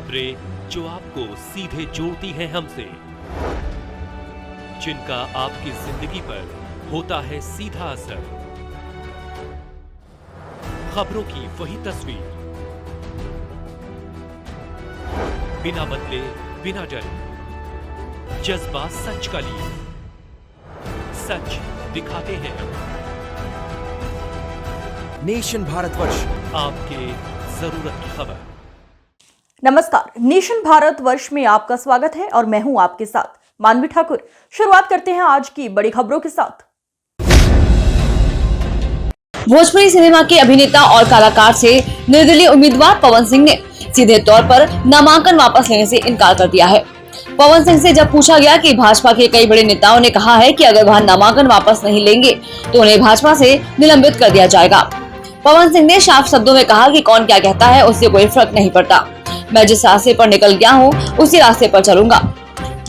खबरें जो आपको सीधे जोड़ती हैं हमसे, जिनका आपकी जिंदगी पर होता है सीधा असर। खबरों की वही तस्वीर, बिना बदले बिना डरे, जज्बा सच का लिए, सच दिखाते हैं हम। नेशन भारतवर्ष, आपके जरूरत की खबर। नमस्कार, नेशन भारतवर्ष में आपका स्वागत है और मैं हूं आपके साथ मानवी ठाकुर। शुरुआत करते हैं आज की बड़ी खबरों के साथ। भोजपुरी सिनेमा के अभिनेता और कलाकार से निर्दलीय उम्मीदवार पवन सिंह ने सीधे तौर पर नामांकन वापस लेने से इनकार कर दिया है। पवन सिंह से जब पूछा गया कि भाजपा के कई बड़े नेताओं ने कहा है कि अगर वह नामांकन वापस नहीं लेंगे तो उन्हें भाजपा से निलंबित कर दिया जाएगा, पवन सिंह ने साफ शब्दों में कहा कि कौन क्या कहता है उससे कोई फर्क नहीं पड़ता, मैं जिस रास्ते पर निकल गया हूँ उसी रास्ते पर चलूंगा।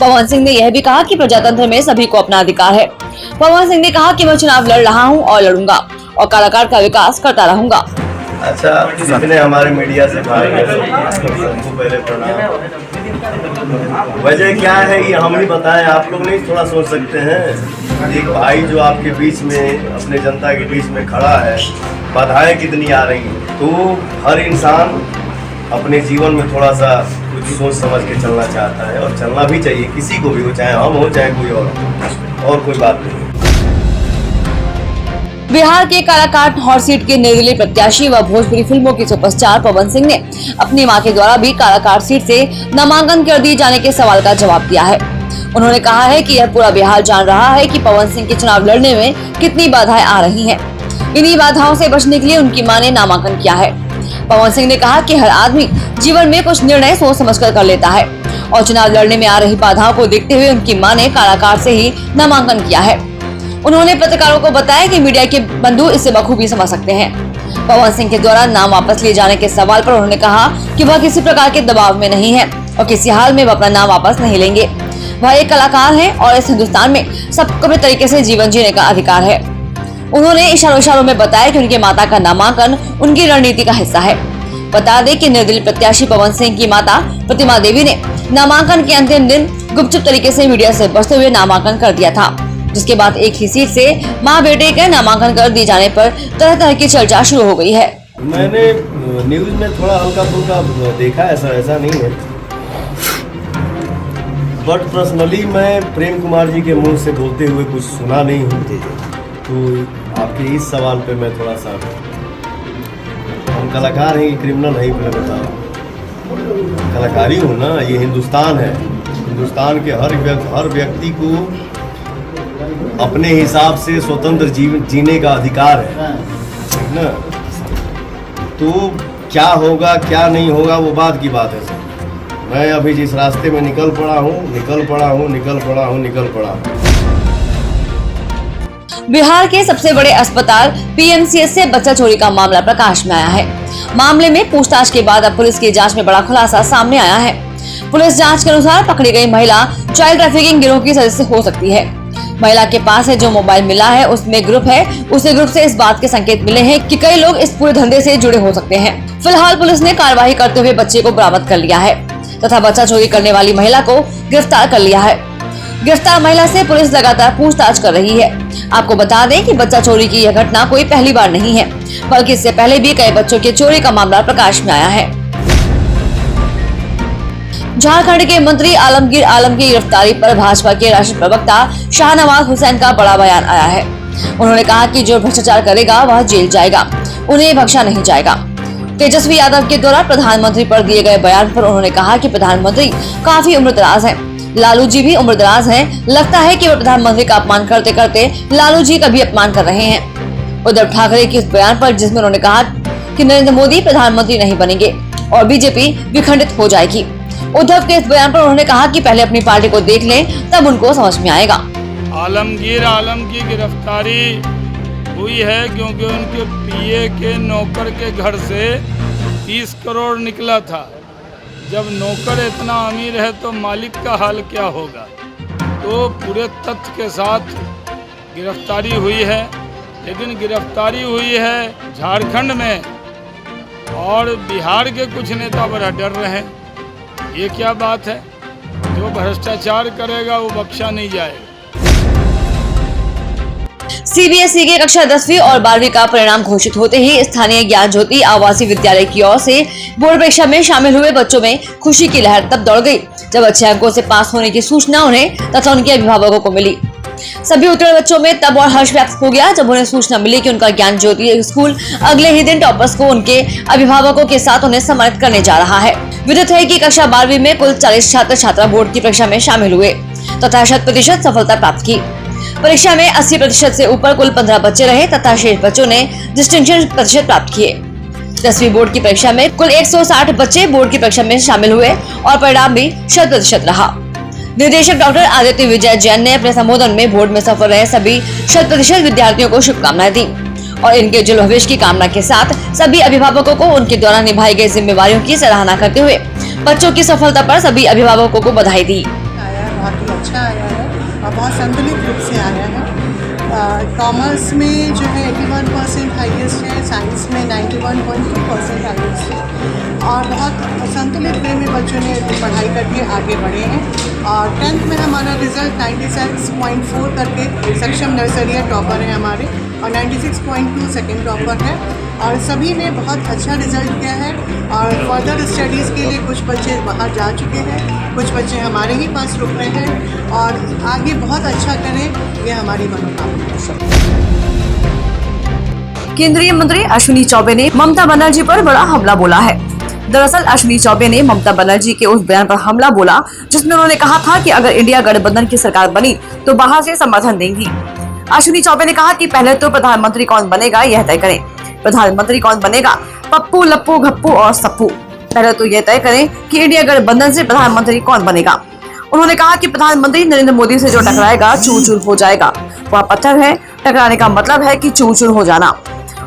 पवन सिंह ने यह भी कहा कि प्रजातंत्र में सभी को अपना अधिकार है। पवन सिंह ने कहा कि मैं चुनाव लड़ रहा हूँ और लड़ूंगा और कलाकार का विकास करता रहूंगा। अच्छा, जितने हमारे मीडिया से भाई उनको पहले प्रणाम। वजह क्या है ये हम ही बताएं, आप लोग नहीं थोड़ा सोच सकते हैं? एक भाई जो आपके बीच में, अपने जनता के बीच में खड़ा है, बाधाएं कितनी आ रही हैं, तो हर इंसान अपने जीवन में थोड़ा सा कुछ सोच समझ के चलना चाहता है और चलना भी चाहिए, किसी को भी हो, चाहे हम हो चाहे कोई और कोई बात नहीं। बिहार के काराकाट हॉट सीट के निर्दलीय प्रत्याशी व भोजपुरी फिल्मों के सुपरस्टार पवन सिंह ने अपनी मां के द्वारा भी काराकाट सीट से नामांकन कर दिए जाने के सवाल का जवाब दिया है। उन्होंने कहा है कि यह पूरा बिहार जान रहा है कि पवन सिंह के चुनाव लड़ने में कितनी बाधाएं आ रही हैं। इन्हीं बाधाओं से बचने के लिए उनकी मां ने नामांकन किया है। पवन सिंह ने कहा कि हर आदमी जीवन में कुछ निर्णय सोच समझकर कर लेता है और चुनाव लड़ने में आ रही बाधाओं को देखते हुए उनकी मां ने काराकाट से ही नामांकन किया है। उन्होंने पत्रकारों को बताया कि मीडिया के बंधु इसे बखूबी समझ सकते हैं। पवन सिंह के द्वारा नाम वापस लिए जाने के सवाल पर उन्होंने कहा कि वह किसी प्रकार के दबाव में नहीं है और किसी हाल में वह अपना नाम वापस नहीं लेंगे। वह एक कलाकार हैं और इस हिंदुस्तान में सबको अपने तरीके से जीवन जीने का अधिकार है। उन्होंने इशारों में बताया कि उनके माता का नामांकन उनकी रणनीति का हिस्सा है। बता दें कि निर्दलीय प्रत्याशी पवन सिंह की माता प्रतिमा देवी ने नामांकन के अंतिम दिन गुपचुप तरीके से मीडिया से बचते हुए नामांकन कर दिया था, जिसके बाद एक ही सीट से मां बेटे के नामांकन कर दिए जाने पर तरह तरह की चर्चा शुरू हो गई है। मैंने न्यूज में थोड़ा हल्का फुल्का देखा, ऐसा नहीं है, बट पर्सनली मैं प्रेम कुमार जी के मुंह से बोलते हुए कुछ सुना नहीं हूँ। तो आपके इस सवाल पे मैं थोड़ा सा, हम कलाकार हैं कि क्रिमिनल है, मैं बताऊँ कलाकारी हूँ ना, ये हिंदुस्तान है। हिंदुस्तान के हर व्यक्ति को अपने हिसाब से स्वतंत्र जीने का अधिकार है, ठीक ना। तो क्या होगा क्या नहीं होगा वो बात की बात है सर। मैं अभी जिस रास्ते में निकल पड़ा हूँ। बिहार के सबसे बड़े अस्पताल पीएमसीएच से बच्चा चोरी का मामला प्रकाश में आया है। मामले में पूछताछ के बाद अब पुलिस की जांच में बड़ा खुलासा सामने आया है। पुलिस जांच के अनुसार पकड़ी गई महिला चाइल्ड ट्रैफिकिंग गिरोह की सदस्य हो सकती है। महिला के पास है जो मोबाइल मिला है उसमें ग्रुप है, उसे ग्रुप से इस बात के संकेत मिले हैं कि कई लोग इस पूरे धंधे से जुड़े हो सकते हैं। फिलहाल पुलिस ने कार्रवाई करते हुए बच्चे को बरामद कर लिया है तथा बच्चा चोरी करने वाली महिला को गिरफ्तार कर लिया है। गिरफ्तार महिला से पुलिस लगातार पूछताछ कर रही है। आपको बता दें कि बच्चा चोरी की यह घटना कोई पहली बार नहीं है, बल्कि इससे पहले भी कई बच्चों के चोरी का मामला प्रकाश में आया है। झारखंड के मंत्री आलमगीर आलम की गिरफ्तारी पर भाजपा के राष्ट्रीय प्रवक्ता शाहनवाज हुसैन का बड़ा बयान आया है। उन्होंने कहा कि जो भ्रष्टाचार करेगा वह जेल जाएगा, उन्हें बख्शा नहीं जाएगा। तेजस्वी यादव के द्वारा प्रधानमंत्री पर दिए गए बयान पर उन्होंने कहा कि प्रधानमंत्री काफी उम्रदराज हैं, लालू जी भी उम्रदराज हैं। लगता है कि वे प्रधानमंत्री का अपमान करते करते लालू जी का भी अपमान कर रहे हैं। उद्धव ठाकरे के इस बयान पर, जिसमें उन्होंने कहा कि नरेंद्र मोदी प्रधानमंत्री नहीं बनेंगे और बीजेपी विखंडित हो जाएगी। उद्धव के इस बयान पर उन्होंने कहा कि पहले अपनी पार्टी को देख लें, तब उनको समझ में आएगा। आलमगीर आलम की गिरफ्तारी हुई है क्योंकि उनके पीए के नौकर के घर से 30 करोड़ निकला था। जब नौकर इतना अमीर है तो मालिक का हाल क्या होगा। तो पूरे तथ्य के साथ गिरफ्तारी हुई है, लेकिन गिरफ्तारी हुई है झारखंड में और बिहार के कुछ नेता बड़ा डर रहे हैं ये क्या बात है? जो भ्रष्टाचार करेगा वो बख्शा नहीं जाएगा। सीबीएसई के कक्षा 10वीं और 12वीं का परिणाम घोषित होते ही स्थानीय ज्ञान ज्योति आवासीय विद्यालय की ओर से बोर्ड परीक्षा में शामिल हुए बच्चों में खुशी की लहर तब दौड़ गई जब अच्छे अंकों से पास होने की सूचना उन्हें तथा उनके अभिभावकों को मिली। सभी उत्तीर्ण बच्चों में तब और हर्ष व्यक्त हो गया जब उन्हें सूचना मिली कि उनका ज्ञान ज्योति स्कूल अगले ही दिन टॉपर्स को उनके अभिभावकों के साथ उन्हें सम्मानित करने जा रहा है। विदित है कि कक्षा 12वीं में कुल 40 छात्र छात्रा बोर्ड की परीक्षा में शामिल हुए तथा 100% सफलता प्राप्त की। परीक्षा में 80% से ऊपर कुल 15 बच्चे रहे तथा शेष बच्चों ने डिस्टिंक्शन प्रतिशत प्राप्त किए। 10वीं बोर्ड की परीक्षा में कुल 160 बच्चे बोर्ड की परीक्षा में शामिल हुए और परिणाम भी 100% रहा। निदेशक डॉक्टर आदित्य विजय जैन ने अपने संबोधन में बोर्ड में सफल रहे सभी 100% विद्यार्थियों को शुभकामनाएं दी और इनके उज्जवल भविष्य की कामना के साथ सभी अभिभावकों को उनके द्वारा निभाई गई जिम्मेवारियों की सराहना करते हुए बच्चों की सफलता पर सभी अभिभावकों को बधाई दी। बहुत ही अच्छा आया है और बहुत संतुलित रूप से आया है। कॉमर्स में जो है 81% हाईएस्ट है, साइंस में 91.2% हाईएस्ट है और बहुत संतुलित वे में बच्चों ने पढ़ाई करके आगे बढ़े हैं। और 10th में हमारा रिजल्ट 96.4 करके सक्षम नर्सरिया टॉपर है हमारे और 96.2 सेकेंड टॉपर है और सभी ने बहुत अच्छा रिजल्ट किया है। और फर्दर स्टडीज़ के लिए कुछ बच्चे बाहर जा चुके हैं, कुछ बच्चे हमारे ही पास रुक रहे हैं और आगे बहुत अच्छा करें, ये हमारी मनोकामना है। केंद्रीय मंत्री अश्विनी चौबे ने ममता बनर्जी पर बड़ा हमला बोला है। दरअसल अश्विनी चौबे ने ममता बनर्जी के उस बयान पर हमला बोला जिसमें उन्होंने कहा था कि अगर इंडिया गठबंधन की सरकार बनी तो बाहर से समर्थन देंगी। अश्विनी चौबे ने कहा कि पहले तो प्रधानमंत्री कौन बनेगा यह तय करें। प्रधानमंत्री कौन बनेगा? पप्पू, लप्पू, घप्पू और सप्पू। पहले तो यह तय करें कि इंडिया गठबंधन से प्रधानमंत्री कौन बनेगा। उन्होंने कहा कि प्रधानमंत्री नरेंद्र मोदी से जो टकराएगा चूर चूर हो जाएगा। वह पत्थर है, टकराने का मतलब है कि चूर चूर हो जाना।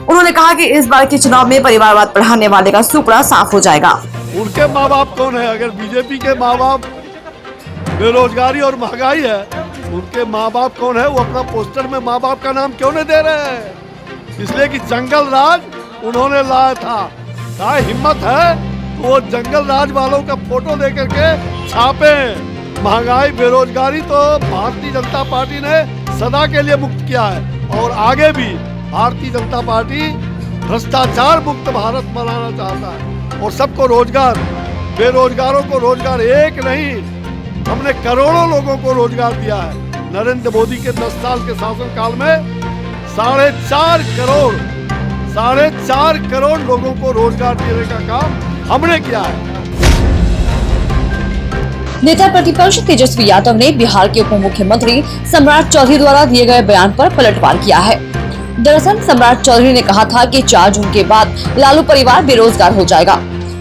उन्होंने कहा कि इस बार के चुनाव में परिवारवाद बढ़ाने वाले का सुपड़ा साफ हो जाएगा। उनके माँ बाप कौन है? अगर बीजेपी के माँ बाप बेरोजगारी और महंगाई है, उनके माँ बाप कौन है? वो अपना पोस्टर में माँ बाप का नाम क्यों नहीं दे रहे हैं? इसलिए कि जंगल राज उन्होंने लाया था। क्या हिम्मत है तो वो जंगल राज वालों का फोटो दे करके छापे। महंगाई बेरोजगारी तो भारतीय जनता पार्टी ने सदा के लिए मुक्त किया है और आगे भी भारतीय जनता पार्टी भ्रष्टाचार मुक्त भारत बनाना चाहता है और सबको रोजगार, बेरोजगारों को रोजगार एक नहीं, हमने करोड़ों लोगों को रोजगार दिया है। नरेंद्र मोदी के 10 साल के शासनकाल में 4.5 करोड़ लोगों को रोजगार देने का काम हमने किया है। नेता प्रतिपक्ष तेजस्वी यादव ने बिहार के उप मुख्यमंत्री सम्राट चौधरी द्वारा दिए गए बयान पर पलटवार किया है। दरअसल सम्राट चौधरी ने कहा था कि 4 जून के बाद लालू परिवार बेरोजगार हो जाएगा।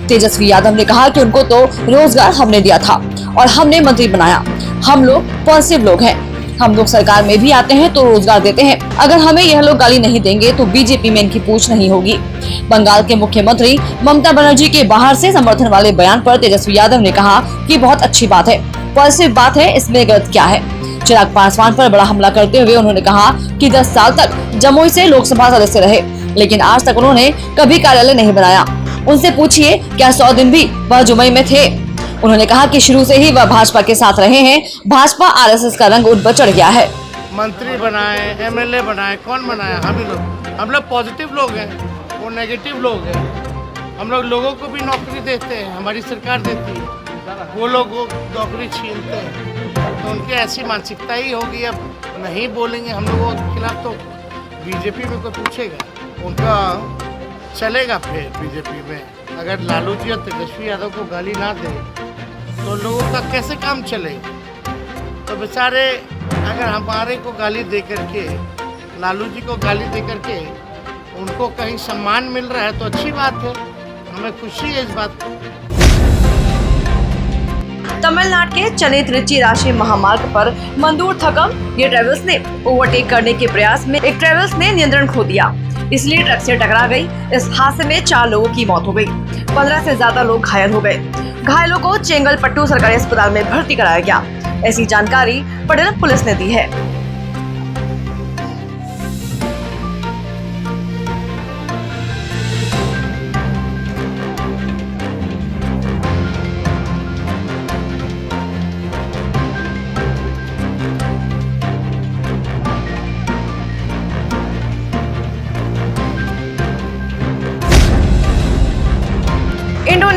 तेजस्वी यादव ने कहा कि उनको तो रोजगार हमने दिया था और हमने मंत्री बनाया। हम लोग पॉजिटिव लोग हैं, हम लोग सरकार में भी आते हैं तो रोजगार देते हैं। अगर हमें यह लोग गाली नहीं देंगे तो बीजेपी में इनकी पूछ नहीं होगी। बंगाल के मुख्यमंत्री ममता बनर्जी के बाहर से समर्थन वाले बयान पर तेजस्वी यादव ने कहा कि बहुत अच्छी बात है, पॉजिटिव बात है, इसमें गलत क्या है। चिराग पासवान पर बड़ा हमला करते हुए उन्होंने कहा कि 10 साल तक जमुई से लोकसभा सदस्य रहे लेकिन आज तक उन्होंने कभी कार्यालय नहीं बनाया। उनसे पूछिए क्या 100 दिन भी वह जमुई में थे। उन्होंने कहा कि शुरू से ही वह भाजपा के साथ रहे हैं। भाजपा आरएसएस का रंग उन पर चढ़ गया है। मंत्री बनाए, एमएलए बनाए, कौन बनाया? हम लोग पॉजिटिव लोग हैं, वो नेगेटिव लोग हैं। हम लोग लोगों को भी नौकरी देते हैं, हमारी सरकार देती है, वो लोग नौकरी छीनते हैं। तो उनकी ऐसी मानसिकता ही होगी। अब नहीं बोलेंगे हम लोगों के खिलाफ तो बीजेपी में कोई पूछेगा, उनका चलेगा फिर बीजेपी में। अगर लालू जी और तेजस्वी यादव को गाली ना दे तो लोगों का कैसे काम चलेगा? तो बेचारे अगर हमारे को गाली दे करके, लालू जी को गाली दे करके उनको कहीं सम्मान मिल रहा है तो अच्छी बात है, हमें खुशी है इस बात को। तमिलनाडु के चेन्नई त्रिची राष्ट्रीय महामार्ग पर मंदूर थकम ये ट्रेवल्स ने ओवरटेक करने के प्रयास में एक ट्रेवल्स ने नियंत्रण खो दिया, इसलिए ट्रक से टकरा गई। इस हादसे में 4 लोगों की मौत हो गई, 15 से ज्यादा लोग घायल हो गए। घायलों को चेंगलपट्टू सरकारी अस्पताल में भर्ती कराया गया। ऐसी जानकारी पटना पुलिस ने दी है।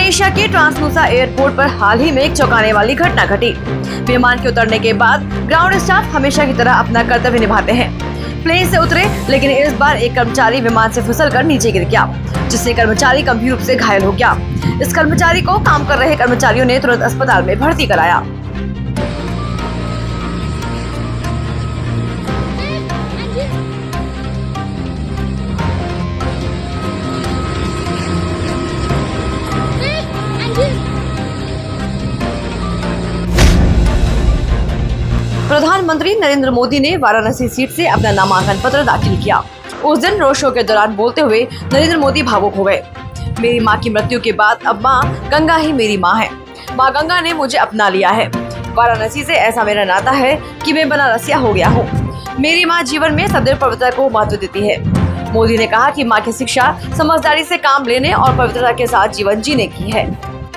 इंडोनेशिया के ट्रांसनुसा एयरपोर्ट पर हाल ही में एक चौंकाने वाली घटना घटी। विमान के उतरने के बाद ग्राउंड स्टाफ हमेशा की तरह अपना कर्तव्य निभाते हैं। प्लेन से उतरे, लेकिन इस बार एक कर्मचारी विमान से फिसलकर नीचे गिर गया, जिससे कर्मचारी गंभीर रूप से घायल हो गया। इस कर्मचारी को काम कर रहे कर्मचारियों ने तुरंत अस्पताल में भर्ती कराया। प्रधानमंत्री नरेंद्र मोदी ने वाराणसी सीट से अपना नामांकन पत्र दाखिल किया। उस दिन रोड शो के दौरान बोलते हुए नरेंद्र मोदी भावुक हो गए। मेरी मां की मृत्यु के बाद अब मां गंगा ही मेरी मां है। मां गंगा ने मुझे अपना लिया है। वाराणसी से ऐसा मेरा नाता है कि मैं बनारसिया हो गया हूँ। मेरी मां जीवन में सदैव पवित्रता को महत्व देती है। मोदी ने कहा कि मां की शिक्षा समझदारी से काम लेने और पवित्रता के साथ जीवन जीने की है।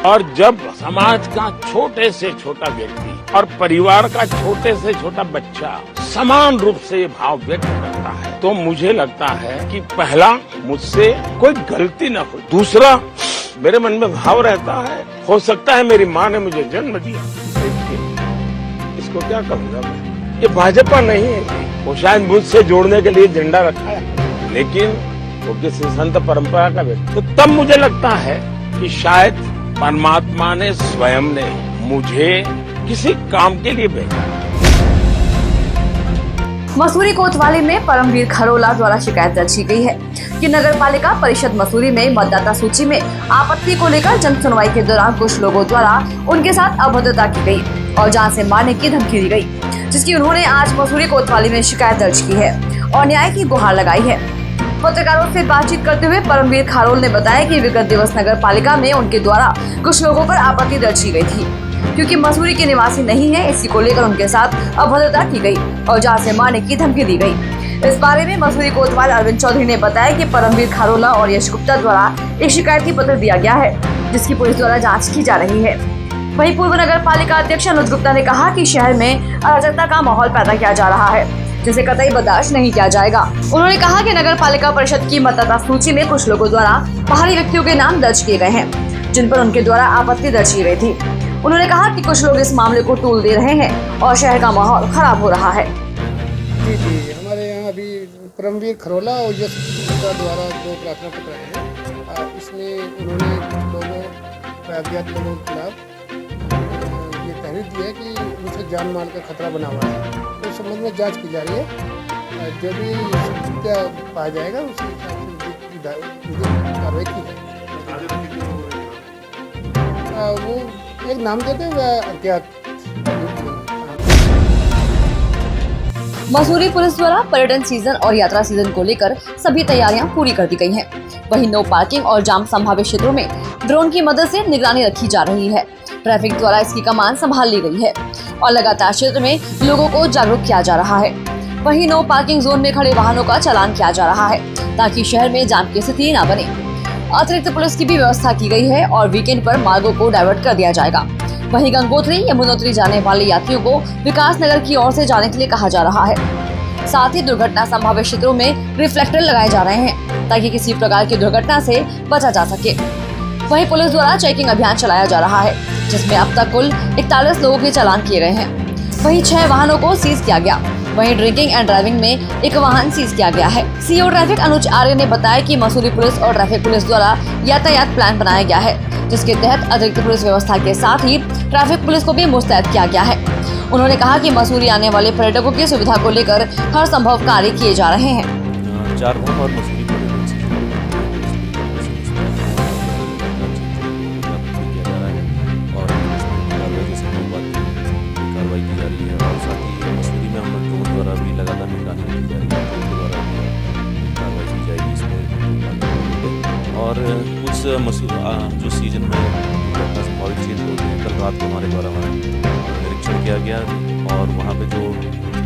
और जब समाज का छोटे से छोटा व्यक्ति और परिवार का छोटे से छोटा बच्चा समान रूप से ये भाव व्यक्त करता है, तो मुझे लगता है कि पहला, मुझसे कोई गलती न हो। दूसरा, मेरे मन में भाव रहता है, हो सकता है मेरी माँ ने मुझे जन्म दिया। इसको क्या कहूँगा मैं, ये भाजपा नहीं है, वो शायद मुझसे जोड़ने के लिए झंडा रखा है, लेकिन वो किसी संत परंपरा का व्यक्ति। तो तब मुझे लगता है कि शायद परमात्मा ने स्वयं ने मुझे किसी काम के लिए भेजा। मसूरी कोतवाली में परमवीर खरोला द्वारा शिकायत दर्ज की गई है कि नगर पालिका परिषद मसूरी में मतदाता सूची में आपत्ति को लेकर जन सुनवाई के दौरान कुछ लोगों द्वारा उनके साथ अभद्रता की गई और जान से मारने की धमकी दी गई, जिसकी उन्होंने आज मसूरी कोतवाली में शिकायत दर्ज की है और न्याय की गुहार लगाई है। पत्रकारों से बातचीत करते हुए परमवीर खारोल ने बताया कि विगत दिवस नगर पालिका में उनके द्वारा कुछ लोगों पर आपत्ति दर्ज की गई थी, क्योंकि मसूरी के निवासी नहीं है। इसी को लेकर उनके साथ अभद्रता की गई और जान से मारने की धमकी दी गई। इस बारे में मसूरी कोतवाल अरविंद चौधरी ने बताया कि परमवीर खारोला और यश गुप्ता द्वारा एक शिकायती पत्र दिया गया है, जिसकी पुलिस द्वारा जाँच की जा रही है। वहीं पूर्व नगर पालिका अध्यक्ष अनुज गुप्ता ने कहा कि शहर में अराजकता का माहौल पैदा किया जा रहा है, जिसे कतई बर्दाश्त नहीं किया जाएगा। उन्होंने कहा कि नगर पालिका परिषद की मतदाता सूची में कुछ लोगों द्वारा बाहरी व्यक्तियों के नाम दर्ज किए गए हैं, जिन पर उनके द्वारा आपत्ति दर्ज की गई थी। उन्होंने कहा कि कुछ लोग इस मामले को टूल दे रहे हैं और शहर का माहौल खराब हो रहा है। जी, हमारे यहाँ अभी परमवीर खरोला और यश गुप्ता द्वारा जो प्रार्थना पत्र है, इसमें उन्होंने कुछ लोगों अज्ञात लोगों के खिलाफ ये तहरीर दी है कि उनसे जान माल का खतरा बना हुआ है। तो इस संबंध में जांच की जा रही है। जो भी सत्य पाया जाएगा उसके हिसाब से कार्रवाई की जाएगी। वो एक नाम देते हुए अज्ञात। मसूरी पुलिस द्वारा पर्यटन सीजन और यात्रा सीजन को लेकर सभी तैयारियां पूरी कर दी गई हैं। वहीं नो पार्किंग और जाम संभावित क्षेत्रों में ड्रोन की मदद से निगरानी रखी जा रही है। ट्रैफिक द्वारा इसकी कमान संभाल ली गई है और लगातार क्षेत्र में लोगों को जागरूक किया जा रहा है। वहीं नो पार्किंग जोन में खड़े वाहनों का चालान किया जा रहा है, ताकि शहर में जाम की स्थिति न बने। अतिरिक्त पुलिस की भी व्यवस्था की गई है और वीकेंड पर मार्गों को डाइवर्ट कर दिया जाएगा। वहीं गंगोत्री यमुनोत्री जाने वाले यात्रियों को विकास नगर की ओर से जाने के लिए कहा जा रहा है। साथ ही दुर्घटना संभावित क्षेत्रों में रिफ्लेक्टर लगाए जा रहे हैं, ताकि किसी प्रकार की दुर्घटना से बचा जा सके। वहीं पुलिस द्वारा चेकिंग अभियान चलाया जा रहा है, जिसमें अब तक कुल 41 लोगों के चालान किए गए हैं। वहीं 6 वाहनों को सीज किया गया। वहीं ड्रिंकिंग एंड ड्राइविंग में एक वाहन सीज किया गया है। सीओ ट्रैफिक अनुज आर्य ने बताया कि मसूरी पुलिस और ट्रैफिक पुलिस द्वारा यातायात प्लान बनाया गया है, जिसके तहत अतिरिक्त पुलिस व्यवस्था के साथ ही ट्रैफिक पुलिस को भी मुस्तैद किया गया है। उन्होंने कहा कि मसूरी आने वाले पर्यटकों की सुविधा को लेकर हर संभव कार्य किए जा रहे हैं। चारधाम और मसूरी कार्रवाई की जा रही है और साथ ही मसूरी में हम लोग द्वारा भी लगातार निगरानी की जा रही है, उनके द्वारा कार्रवाई की जाएगी इसमें। और कुछ जो सीजन में घटना संभावित क्षेत्र होते हैं, कल रात को हमारे द्वारा निरीक्षण किया गया और वहाँ पे जो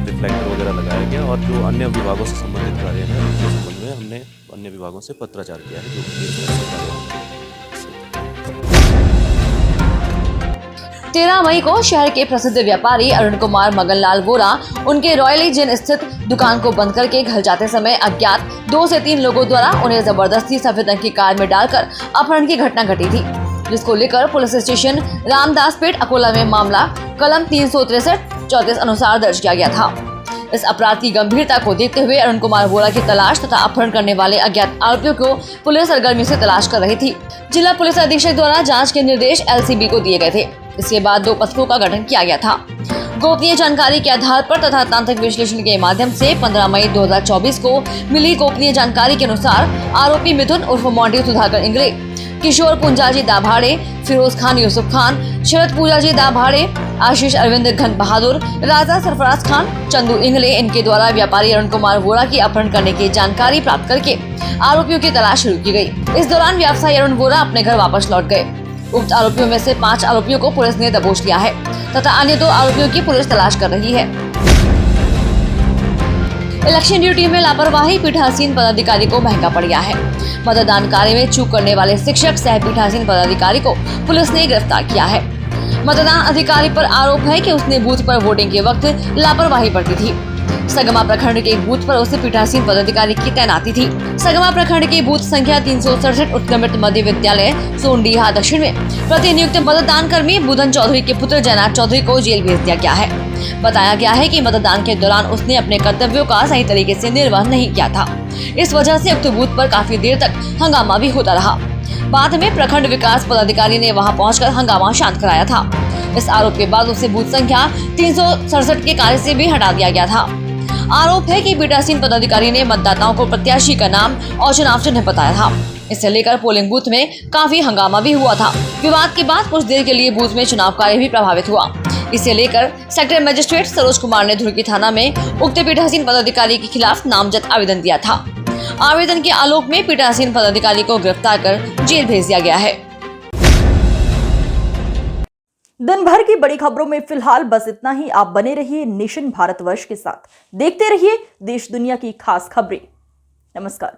रिफ्लेक्टर वगैरह लगाया गया और जो अन्य विभागों से संबंधित कार्य हैं उनके संबंध में हमने अन्य विभागों से पत्राचार किया है, जो 13 मई को शहर के प्रसिद्ध व्यापारी अरुण कुमार मगनलाल वोरा उनके रॉयली जिन स्थित दुकान को बंद करके घर जाते समय अज्ञात 2 से 3 लोगों द्वारा उन्हें जबरदस्ती सफेद रंग की कार में डालकर अपहरण की घटना घटी थी। जिसको लेकर पुलिस स्टेशन रामदासपेट अकोला में मामला कलम 363-34 अनुसार दर्ज किया गया था। इस अपराध की गंभीरता को देखते हुए अरुण कुमार वोरा की तलाश तथा अपहरण करने वाले अज्ञात आरोपियों को पुलिस सरगर्मी से तलाश कर रही थी। जिला पुलिस अधीक्षक द्वारा जांच के निर्देश एलसीबी को दिए गए थे। इसके बाद 2 पथकों का गठन किया गया था। गोपनीय जानकारी के आधार पर तथा तांत्रिक विश्लेषण के माध्यम से 15 मई 2024 को मिली गोपनीय जानकारी के अनुसार आरोपी मिथुन उर्फ मोंटी सुधाकर इंगले, किशोर पुंजाजी दाभाड़े, फिरोज खान यूसुफ खान, शरद पूजाजी दाभाड़े, आशीष अरविंद घन बहादुर, राजा सरफराज खान, चंदू इंगले इनके द्वारा व्यापारी अरुण कुमार वोरा की अपहरण करने की जानकारी प्राप्त करके आरोपियों की तलाश शुरू की गई। इस दौरान व्यवसायी अरुण वोरा अपने घर वापस लौट गए। उक्त आरोपियों में से 5 आरोपियों को पुलिस ने दबोच लिया है तथा अन्य 2 आरोपियों की पुलिस तलाश कर रही है। इलेक्शन ड्यूटी में लापरवाही पीठासीन पदाधिकारी को महंगा पड़ गया है। मतदान कार्य में चूक करने वाले शिक्षक सह पीठासीन पदाधिकारी को पुलिस ने गिरफ्तार किया है। मतदान अधिकारी पर आरोप है कि उसने बूथ पर वोटिंग के वक्त लापरवाही बरती थी। सगमा प्रखंड के बूथ पर उसे पीठासीन पदाधिकारी की तैनाती थी। सगमा प्रखंड के बूथ संख्या 367 उत्क्रमित मध्य विद्यालय सोनडीहा दक्षिण में प्रतिनियुक्त मतदान कर्मी बुधन चौधरी के पुत्र जयनाथ चौधरी को जेल भेज दिया गया है। बताया गया है कि मतदान के दौरान उसने अपने कर्तव्यों का सही तरीके से निर्वहन नहीं किया था। इस वजह से उक्त बूथ पर काफी देर तक हंगामा भी होता रहा। बाद में प्रखंड विकास पदाधिकारी ने वहां पहुंचकर हंगामा शांत कराया था। इस आरोप के बाद उसे बूथ संख्या 367 के कार्य से भी हटा दिया गया था। आरोप है कि पीठासीन पदाधिकारी ने मतदाताओं को प्रत्याशी का नाम और चुनाव चिन्ह बताया था। इसे लेकर पोलिंग बूथ में काफी हंगामा भी हुआ था। विवाद के बाद कुछ देर के लिए बूथ में चुनाव कार्य भी प्रभावित हुआ। इसे लेकर सेक्टर मजिस्ट्रेट सरोज कुमार ने धुर्की थाना में उक्त पीठासीन पदाधिकारी के खिलाफ नामजद आवेदन दिया था। आवेदन के आलोक में पीठासीन पदाधिकारी को गिरफ्तार कर जेल भेज दिया गया है। दिन भर की बड़ी खबरों में फिलहाल बस इतना ही। आप बने रहिए नेशन भारतवर्ष के साथ। देखते रहिए देश दुनिया की खास खबरें। नमस्कार।